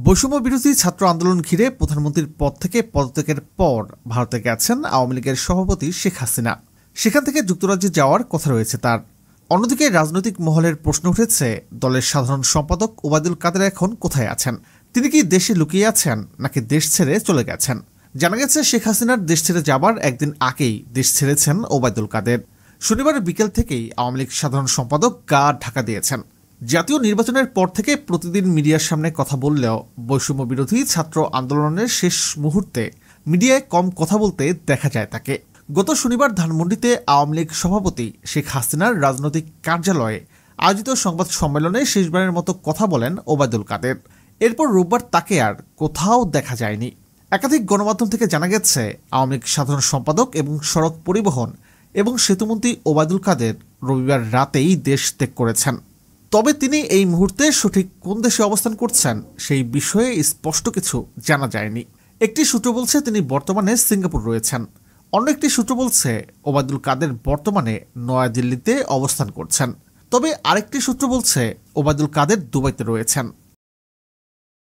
বৈষম্য বিরোধী ছাত্র আন্দোলন ঘিরে প্রধানমন্ত্রীর পদ থেকে পদত্যাগের পর ভারতে গেছেন আওয়ামী লীগের সভাপতি শেখ হাসিনা। সেখান থেকে যুক্তরাজ্যে যাওয়ার কথা রয়েছে তার। অন্যদিকে রাজনৈতিক মহলের প্রশ্ন উঠেছে, দলের সাধারণ সম্পাদক ওবায়দুল কাদের এখন কোথায় আছেন? তিনি কি দেশে লুকিয়ে আছেন নাকি দেশ ছেড়ে চলে গেছেন? জানা গেছে, শেখ হাসিনার দেশ ছেড়ে যাবার একদিন আগেই দেশ ছেড়েছেন ওবায়দুল কাদের। শনিবার বিকেল থেকেই আওয়ামী লীগ সাধারণ সম্পাদক গা ঢাকা দিয়েছেন। জাতীয় নির্বাচনের পর থেকে প্রতিদিন মিডিয়ার সামনে কথা বললেও বৈষম্য বিরোধী ছাত্র আন্দোলনের শেষ মুহূর্তে মিডিয়ায় কম কথা বলতে দেখা যায় তাকে। গত শনিবার ধানমন্ডিতে আওয়ামী লীগ সভাপতি শেখ হাসিনার রাজনৈতিক কার্যালয়ে আয়োজিত সংবাদ সম্মেলনে শেষবারের মতো কথা বলেন ওবায়দুল কাদের। এরপর রোববার তাকে আর কোথাও দেখা যায়নি। একাধিক গণমাধ্যম থেকে জানা গেছে, আওয়ামী লীগ সাধারণ সম্পাদক এবং সড়ক পরিবহন এবং সেতুমন্ত্রী ওবায়দুল কাদের রবিবার রাতেই দেশ ত্যাগ করেছেন। তবে তিনি এই মুহূর্তে সঠিক কোন দেশে অবস্থান করছেন সেই বিষয়ে স্পষ্ট কিছু জানা যায়নি। একটি সূত্র বলছে তিনি বর্তমানে সিঙ্গাপুর রয়েছেন। অন্য একটি সূত্র বলছে ওবায়দুল কাদের বর্তমানে নয়াদিল্লিতে অবস্থান করছেন। তবে আরেকটি সূত্র বলছে ওবায়দুল কাদের দুবাইতে রয়েছেন।